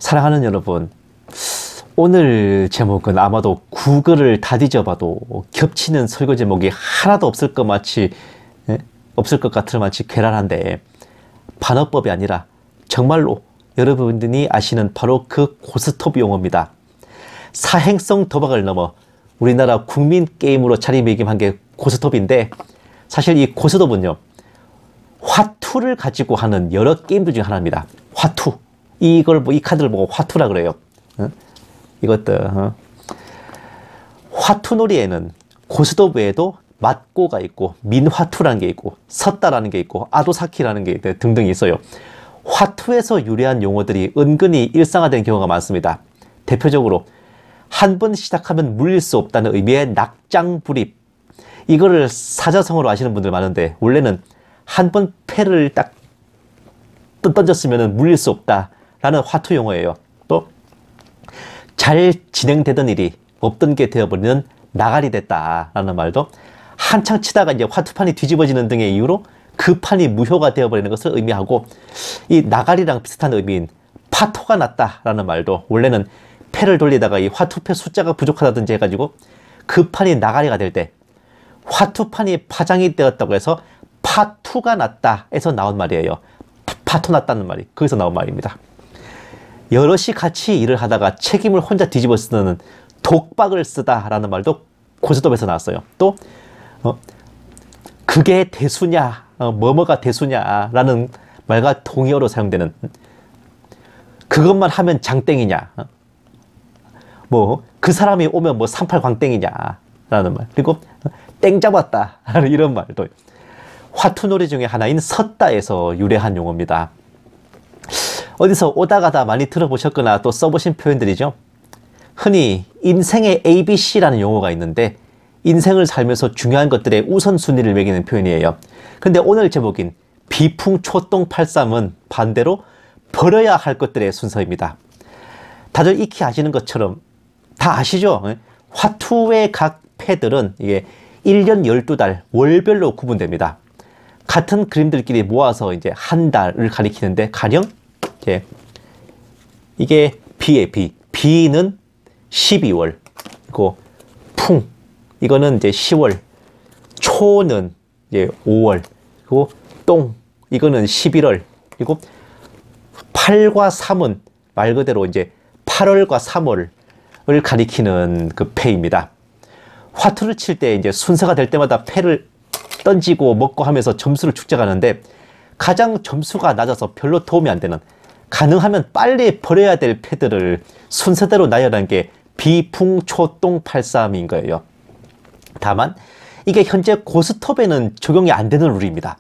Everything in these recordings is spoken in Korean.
사랑하는 여러분, 오늘 제목은 아마도 구글을 다 뒤져봐도 겹치는 설교 제목이 하나도 없을 것 같을 마치 괴랄한데, 반어법이 아니라 정말로 여러분들이 아시는 바로 그 고스톱 용어입니다. 사행성 도박을 넘어 우리나라 국민 게임으로 자리매김한 게 고스톱인데, 사실 이 고스톱은요, 화투를 가지고 하는 여러 게임들 중에 하나입니다. 화투. 이 카드를 보고 화투라 그래요. 화투놀이에는 고스톱 외에도 맞고가 있고, 민화투라는 게 있고, 섰다라는 게 있고, 아도사키라는 게 등등이 있어요. 화투에서 유래한 용어들이 은근히 일상화된 경우가 많습니다. 대표적으로 한 번 시작하면 물릴 수 없다는 의미의 낙장불입. 이거를 사자성어로 아시는 분들 많은데, 원래는 한 번 패를 딱 던졌으면 물릴 수 없다라는 화투 용어예요. 또 잘 진행되던 일이 없던 게 되어버리는 나가리 됐다라는 말도, 한창 치다가 이제 화투판이 뒤집어지는 등의 이유로 그 판이 무효가 되어버리는 것을 의미하고, 이 나가리랑 비슷한 의미인 파토가 났다라는 말도 원래는 패를 돌리다가 이 화투패 숫자가 부족하다든지 해가지고 그 판이 나가리가 될 때 화투판이 파장이 되었다고 해서 파투가 났다 에서 나온 말이에요. 파토 났다는 말이 거기서 나온 말입니다. 여럿이 같이 일을 하다가 책임을 혼자 뒤집어 쓰는 독박을 쓰다라는 말도 고스톱에서 나왔어요. 또 그게 대수냐, 뭐뭐가 대수냐라는 말과 동의어로 사용되는, 그것만 하면 장땡이냐, 그 사람이 오면 38광땡이냐라는 말, 그리고 땡 잡았다 이런 말도 화투놀이 중에 하나인 섰다에서 유래한 용어입니다. 어디서 오다 가다 많이 들어보셨거나 또 써보신 표현들이죠. 흔히 인생의 ABC라는 용어가 있는데, 인생을 살면서 중요한 것들의 우선순위를 매기는 표현이에요. 근데 오늘 제목인 비풍초똥83은 반대로 버려야 할 것들의 순서입니다. 다들 익히 아시는 것처럼 다 아시죠? 화투의 각 패들은 이게 1년 12달 월별로 구분됩니다. 같은 그림들끼리 모아서 이제 한 달을 가리키는데, 가령 이게 B의 B. B는 12월, 그리고 풍, 이거는 이제 10월, 초는 이제 5월, 그리고 똥, 이거는 11월, 그리고 8과 3은 말 그대로 이제 8월과 3월을 가리키는 그 패입니다. 화투를 칠 때 이제 순서가 될 때마다 패를 던지고 먹고 하면서 점수를 축적하는데, 가장 점수가 낮아서 별로 도움이 안 되는, 가능하면 빨리 버려야 될 패들을 순서대로 나열한 게 비풍초똥83인 거예요. 다만 이게 현재 고스톱에는 적용이 안 되는 룰입니다.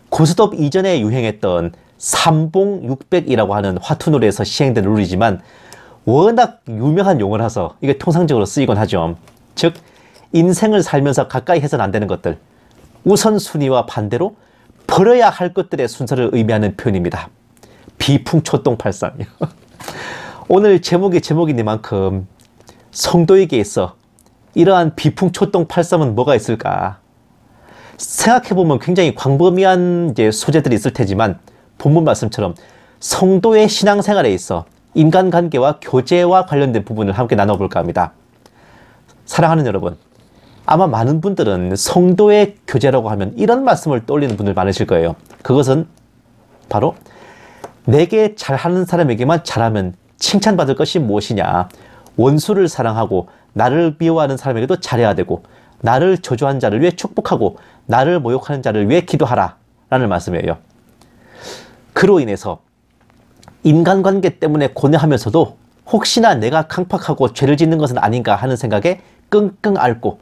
고스톱 이전에 유행했던 삼봉 600이라고 하는 화투놀이에서 시행된 룰이지만, 워낙 유명한 용어라서 이게 통상적으로 쓰이곤 하죠. 즉, 인생을 살면서 가까이 해서는 안 되는 것들, 우선순위와 반대로 버려야 할 것들의 순서를 의미하는 표현입니다. 비풍초똥83. 오늘 제목이 제목이니만큼 성도에게 있어 이러한 비풍초똥83은 뭐가 있을까? 생각해보면 굉장히 광범위한 소재들이 있을 테지만, 본문 말씀처럼 성도의 신앙생활에 있어 인간관계와 교제와 관련된 부분을 함께 나눠볼까 합니다. 사랑하는 여러분, 아마 많은 분들은 성도의 교제라고 하면 이런 말씀을 떠올리는 분들 많으실 거예요. 그것은 바로 내게 잘하는 사람에게만 잘하면 칭찬받을 것이 무엇이냐, 원수를 사랑하고 나를 미워하는 사람에게도 잘해야 되고, 나를 저주한 자를 위해 축복하고 나를 모욕하는 자를 위해 기도하라 라는 말씀이에요. 그로 인해서 인간관계 때문에 고뇌하면서도 혹시나 내가 강팍하고 죄를 짓는 것은 아닌가 하는 생각에 끙끙 앓고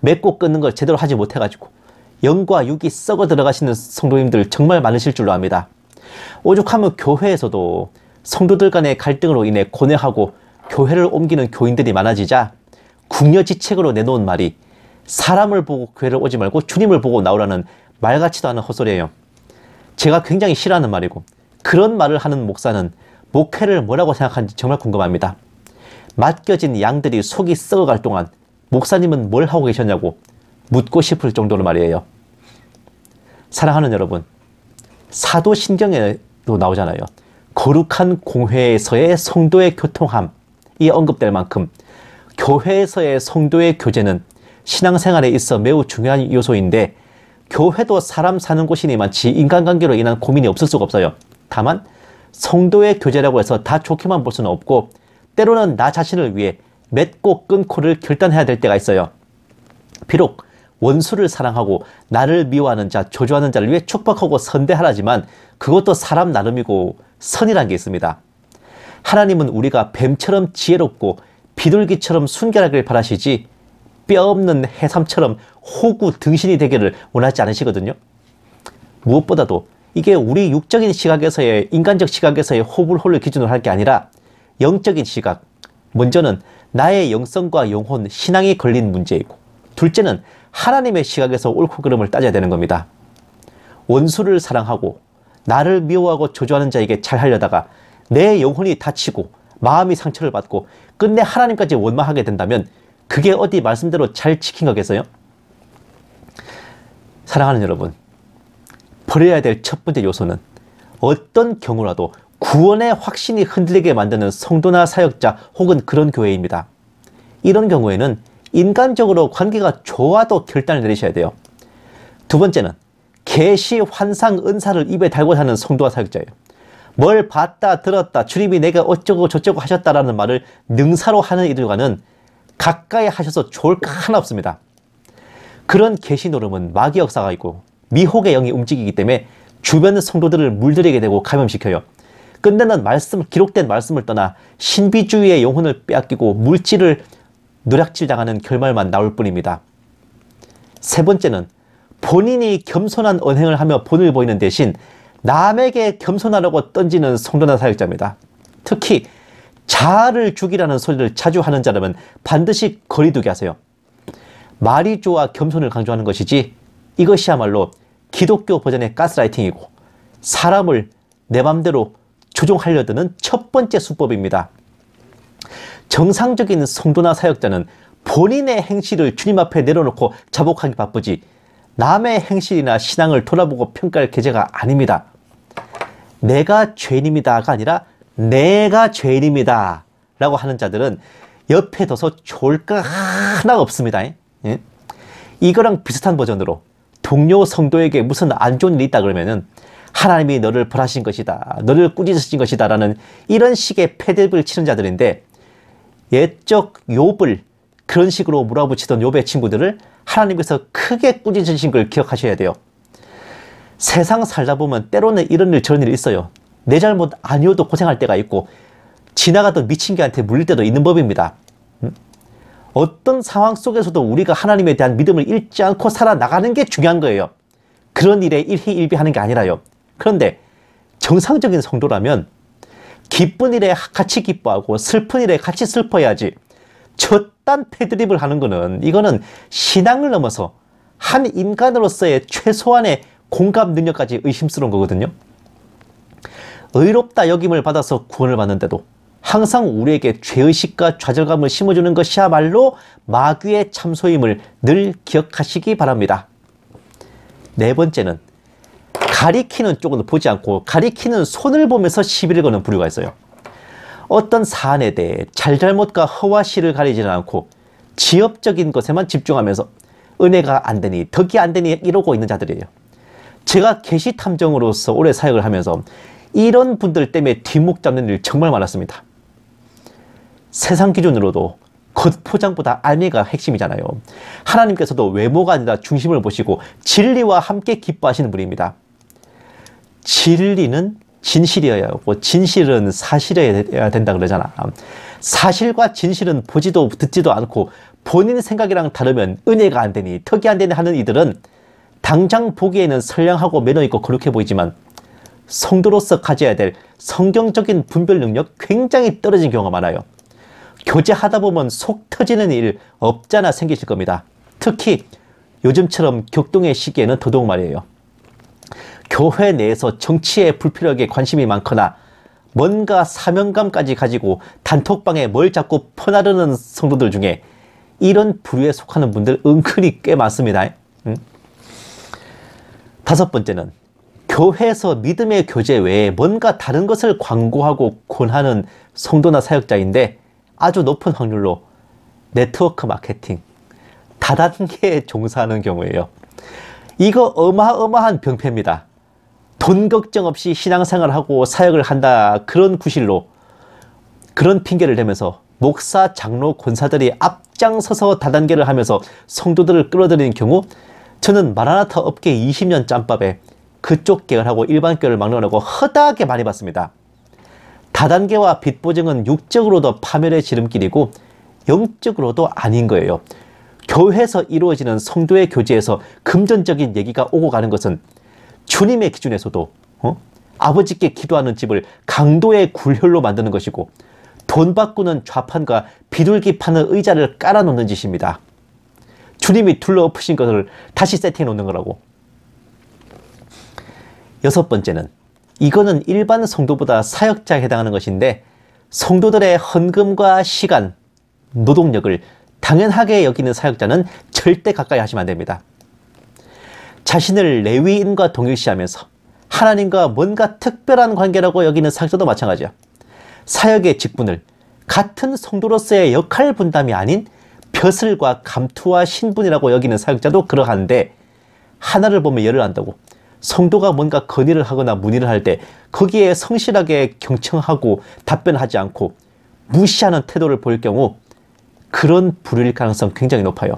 맺고 끊는 걸 제대로 하지 못해가지고 영과 육이 썩어 들어가시는 성도님들 정말 많으실 줄로 압니다. 오죽하면 교회에서도 성도들 간의 갈등으로 인해 고뇌하고 교회를 옮기는 교인들이 많아지자 궁여지책으로 내놓은 말이, 사람을 보고 교회를 오지 말고 주님을 보고 나오라는 말 같지도 않은 헛소리예요. 제가 굉장히 싫어하는 말이고, 그런 말을 하는 목사는 목회를 뭐라고 생각하는지 정말 궁금합니다. 맡겨진 양들이 속이 썩어갈 동안 목사님은 뭘 하고 계셨냐고 묻고 싶을 정도로 말이에요. 사랑하는 여러분, 사도신경에도 나오잖아요. 거룩한 공회에서의 성도의 교통함이 언급될 만큼 교회에서의 성도의 교제는 신앙생활에 있어 매우 중요한 요소인데, 교회도 사람 사는 곳이니만치 인간관계로 인한 고민이 없을 수가 없어요. 다만 성도의 교제라고 해서 다 좋게만 볼 수는 없고, 때로는 나 자신을 위해 맺고 끊고를 결단해야 될 때가 있어요. 비록 원수를 사랑하고 나를 미워하는 자, 저주하는 자를 위해 축복하고 선대하라지만 그것도 사람 나름이고 선이라는 게 있습니다. 하나님은 우리가 뱀처럼 지혜롭고 비둘기처럼 순결하길 바라시지 뼈없는 해삼처럼 호구 등신이 되기를 원하지 않으시거든요. 무엇보다도 이게 우리 육적인 시각에서의, 인간적 시각에서의 호불호를 기준으로 할 게 아니라 영적인 시각, 먼저는 나의 영성과 영혼, 신앙이 걸린 문제이고, 둘째는 하나님의 시각에서 옳고 그름을 따져야 되는 겁니다. 원수를 사랑하고 나를 미워하고 저주하는 자에게 잘하려다가 내 영혼이 다치고 마음이 상처를 받고 끝내 하나님까지 원망하게 된다면 그게 어디 말씀대로 잘 지킨 거겠어요? 사랑하는 여러분, 버려야 될 첫 번째 요소는 어떤 경우라도 구원의 확신이 흔들리게 만드는 성도나 사역자 혹은 그런 교회입니다. 이런 경우에는 인간적으로 관계가 좋아도 결단을 내리셔야 돼요. 두 번째는 계시, 환상, 은사를 입에 달고 사는 성도와 사역자예요. 뭘 봤다 들었다 주님이 내가 어쩌고 저쩌고 하셨다라는 말을 능사로 하는 이들과는 가까이 하셔서 좋을 거 하나 없습니다. 그런 계시 노름은 마귀 역사가 있고 미혹의 영이 움직이기 때문에 주변 성도들을 물들이게 되고 감염시켜요. 끝내는 말씀, 기록된 말씀을 떠나 신비주의의 영혼을 빼앗기고 물질을 노략질당하는 결말만 나올 뿐입니다. 세 번째는 본인이 겸손한 언행을 하며 본을 보이는 대신 남에게 겸손하라고 던지는 성도나 사역자입니다. 특히 자아를 죽이라는 소리를 자주 하는 자라면 반드시 거리두게 하세요. 말이 좋아 겸손을 강조하는 것이지 이것이야말로 기독교 버전의 가스라이팅이고 사람을 내 맘대로 조종하려 드는 첫 번째 수법입니다. 정상적인 성도나 사역자는 본인의 행실을 주님 앞에 내려놓고 자복하기 바쁘지 남의 행실이나 신앙을 돌아보고 평가할 계제가 아닙니다. 내가 죄인입니다가 아니라 내가 죄인입니다 라고 하는 자들은 옆에 둬서 좋을 거 하나 없습니다. 예? 이거랑 비슷한 버전으로 동료 성도에게 무슨 안 좋은 일이 있다 그러면은 하나님이 너를 벌하신 것이다, 너를 꾸짖으신 것이다 라는 이런 식의 패듭을 치는 자들인데, 옛적 욥을 그런 식으로 몰아붙이던 욥의 친구들을 하나님께서 크게 꾸짖으신 걸 기억하셔야 돼요. 세상 살다 보면 때로는 이런 일 저런 일이 있어요. 내 잘못 아니어도 고생할 때가 있고 지나가던 미친 개한테 물릴 때도 있는 법입니다. 어떤 상황 속에서도 우리가 하나님에 대한 믿음을 잃지 않고 살아나가는 게 중요한 거예요. 그런 일에 일희일비하는 게 아니라요. 그런데 정상적인 성도라면 기쁜 일에 같이 기뻐하고 슬픈 일에 같이 슬퍼야지, 저딴 패드립을 하는 거는 이거는 신앙을 넘어서 한 인간으로서의 최소한의 공감 능력까지 의심스러운 거거든요. 의롭다 여김을 받아서 구원을 받는데도 항상 우리에게 죄의식과 좌절감을 심어주는 것이야말로 마귀의 참소임을 늘 기억하시기 바랍니다. 네 번째는 가리키는 쪽은 보지 않고 가리키는 손을 보면서 시비를 거는 부류가 있어요. 어떤 사안에 대해 잘잘못과 허와 실을 가리지는 않고 지엽적인 것에만 집중하면서 은혜가 안 되니 덕이 안 되니 이러고 있는 자들이에요. 제가 계시탐정으로서 오래 사역을 하면서 이런 분들 때문에 뒷목 잡는 일 정말 많았습니다. 세상 기준으로도 겉포장보다 알미가 핵심이잖아요. 하나님께서도 외모가 아니라 중심을 보시고 진리와 함께 기뻐하시는 분입니다. 진리는 진실이어야 하고 진실은 사실이어야 된다 그러잖아. 사실과 진실은 보지도 듣지도 않고 본인 생각이랑 다르면 은혜가 안 되니 덕이 안 되니 하는 이들은 당장 보기에는 선량하고 매너 있고 거룩해 보이지만 성도로서 가져야 될 성경적인 분별 능력 굉장히 떨어진 경우가 많아요. 교제하다 보면 속 터지는 일 없잖아 생기실 겁니다. 특히 요즘처럼 격동의 시기에는 더더욱 말이에요. 교회 내에서 정치에 불필요하게 관심이 많거나 뭔가 사명감까지 가지고 단톡방에 뭘 자꾸 퍼나르는 성도들 중에 이런 부류에 속하는 분들 은근히 꽤 많습니다. 다섯 번째는 교회에서 믿음의 교제 외에 뭔가 다른 것을 광고하고 권하는 성도나 사역자인데 아주 높은 확률로 네트워크 마케팅, 다단계에 종사하는 경우예요. 이거 어마어마한 병폐입니다. 돈 걱정 없이 신앙생활을 하고 사역을 한다, 그런 구실로 그런 핑계를 대면서 목사, 장로, 권사들이 앞장서서 다단계를 하면서 성도들을 끌어들이는 경우, 저는 마라나타 업계 20년 짬밥에 그쪽 계열하고 일반 계열을 막론하고 허다하게 많이 봤습니다. 다단계와 빚보증은 육적으로도 파멸의 지름길이고 영적으로도 아닌 거예요. 교회에서 이루어지는 성도의 교제에서 금전적인 얘기가 오고 가는 것은 주님의 기준에서도 아버지께 기도하는 집을 강도의 굴혈로 만드는 것이고, 돈 바꾸는 좌판과 비둘기 파는 의자를 깔아놓는 짓입니다. 주님이 둘러엎으신 것을 다시 세팅해 놓는 거라고. 6번째는, 이거는 일반 성도보다 사역자에 해당하는 것인데, 성도들의 헌금과 시간, 노동력을 당연하게 여기는 사역자는 절대 가까이 하시면 안 됩니다. 자신을 레위인과 동일시하면서 하나님과 뭔가 특별한 관계라고 여기는 사역자도 마찬가지야. 사역의 직분을 같은 성도로서의 역할 분담이 아닌 벼슬과 감투와 신분이라고 여기는 사역자도 그러한데, 하나를 보면 열을 안다고 성도가 뭔가 건의를 하거나 문의를 할 때 거기에 성실하게 경청하고 답변하지 않고 무시하는 태도를 보일 경우, 그런 불효일 가능성 굉장히 높아요.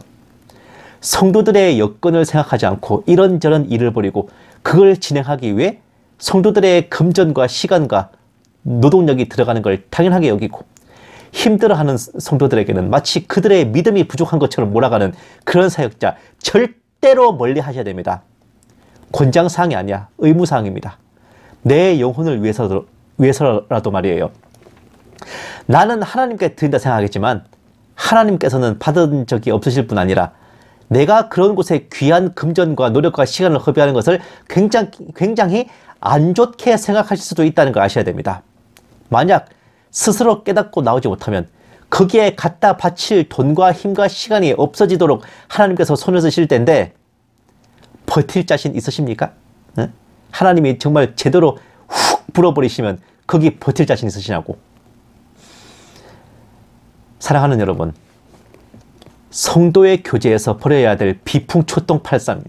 성도들의 여건을 생각하지 않고 이런저런 일을 벌이고 그걸 진행하기 위해 성도들의 금전과 시간과 노동력이 들어가는 걸 당연하게 여기고, 힘들어하는 성도들에게는 마치 그들의 믿음이 부족한 것처럼 몰아가는 그런 사역자 절대로 멀리 하셔야 됩니다. 권장사항이 아니야, 의무사항입니다. 내 영혼을 위해서라도 말이에요. 나는 하나님께 드린다 생각하겠지만 하나님께서는 받은 적이 없으실 뿐 아니라 내가 그런 곳에 귀한 금전과 노력과 시간을 허비하는 것을 굉장히 안 좋게 생각하실 수도 있다는 걸 아셔야 됩니다. 만약 스스로 깨닫고 나오지 못하면 거기에 갖다 바칠 돈과 힘과 시간이 없어지도록 하나님께서 손을 쓰실 텐데, 버틸 자신 있으십니까? 네? 하나님이 정말 제대로 훅 불어버리시면 거기 버틸 자신 있으시냐고. 사랑하는 여러분, 성도의 교제에서 버려야 될 비풍초동팔상요,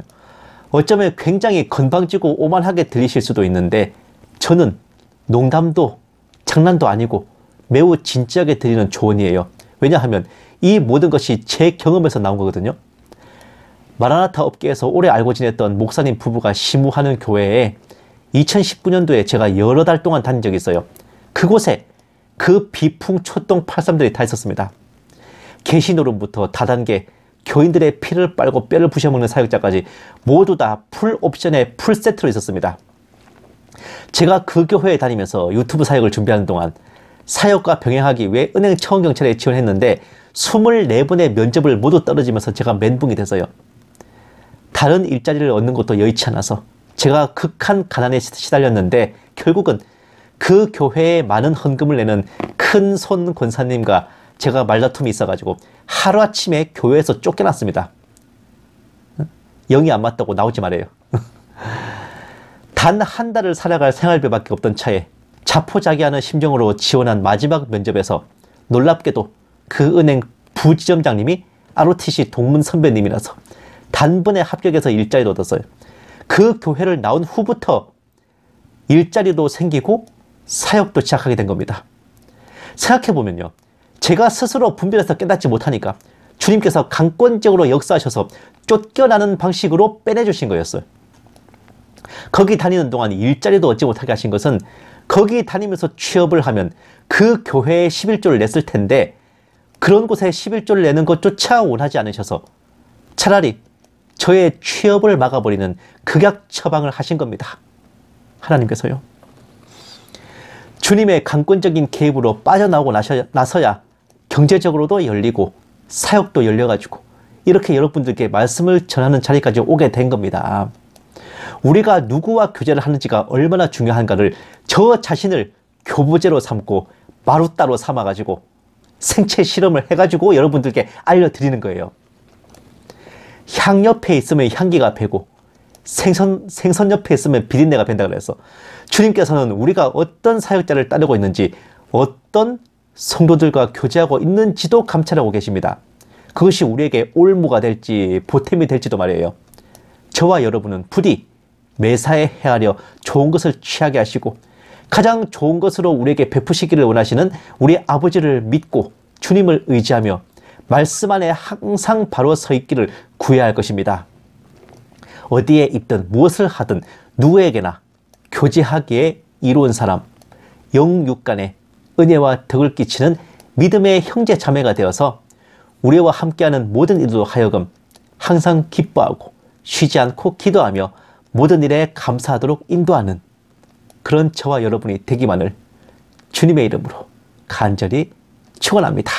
어쩌면 굉장히 건방지고 오만하게 들리실 수도 있는데, 저는 농담도 장난도 아니고 매우 진지하게 드리는 조언이에요. 왜냐하면 이 모든 것이 제 경험에서 나온 거거든요. 마라나타 업계에서 오래 알고 지냈던 목사님 부부가 시무하는 교회에 2019년도에 제가 여러 달 동안 다닌 적이 있어요. 그곳에 그 비풍초동팔삼들이 다 있었습니다. 계시노름부터 다단계, 교인들의 피를 빨고 뼈를 부셔먹는 사역자까지 모두 다 풀 옵션에 풀 세트로 있었습니다. 제가 그 교회에 다니면서 유튜브 사역을 준비하는 동안 사역과 병행하기 위해 은행 차원경찰에 지원했는데 24번의 면접을 모두 떨어지면서 제가 멘붕이 됐어요. 다른 일자리를 얻는 것도 여의치 않아서 제가 극한 가난에 시달렸는데, 결국은 그 교회에 많은 헌금을 내는 큰 손 권사님과 제가 말다툼이 있어가지고 하루아침에 교회에서 쫓겨났습니다. 영이 안 맞다고 나오지 말아요. 단 한 달을 살아갈 생활비밖에 없던 차에 자포자기하는 심정으로 지원한 마지막 면접에서 놀랍게도 그 은행 부지점장님이 ROTC 동문 선배님이라서 단번에 합격해서 일자리도 얻었어요. 그 교회를 나온 후부터 일자리도 생기고 사역도 시작하게 된 겁니다. 생각해보면요, 제가 스스로 분별해서 깨닫지 못하니까 주님께서 강권적으로 역사하셔서 쫓겨나는 방식으로 빼내주신 거였어요. 거기 다니는 동안 일자리도 얻지 못하게 하신 것은 거기 다니면서 취업을 하면 그 교회에 11조를 냈을 텐데, 그런 곳에 11조를 내는 것조차 원하지 않으셔서 차라리 저의 취업을 막아버리는 극약 처방을 하신 겁니다. 하나님께서요. 주님의 강권적인 개입으로 빠져나오고 나서야 경제적으로도 열리고 사역도 열려가지고 이렇게 여러분들께 말씀을 전하는 자리까지 오게 된 겁니다. 우리가 누구와 교제를 하는지가 얼마나 중요한가를 저 자신을 교보제로 삼고 마루따로 삼아가지고 생체 실험을 해가지고 여러분들께 알려드리는 거예요. 향 옆에 있으면 향기가 배고 생선 옆에 있으면 비린내가 밴다 그래서 주님께서는 우리가 어떤 사역자를 따르고 있는지, 어떤 성도들과 교제하고 있는지도 감찰하고 계십니다. 그것이 우리에게 올무가 될지 보탬이 될지도 말이에요. 저와 여러분은 부디 매사에 헤아려 좋은 것을 취하게 하시고 가장 좋은 것으로 우리에게 베푸시기를 원하시는 우리 아버지를 믿고 주님을 의지하며 말씀 안에 항상 바로 서 있기를 구해야 할 것입니다. 어디에 있든 무엇을 하든 누구에게나 교제하기에 이로운 사람, 영육 간에 은혜와 덕을 끼치는 믿음의 형제 자매가 되어서 우리와 함께하는 모든 이들로 하여금 항상 기뻐하고 쉬지 않고 기도하며 모든 일에 감사하도록 인도하는 그런 저와 여러분이 되기만을 주님의 이름으로 간절히 축원합니다.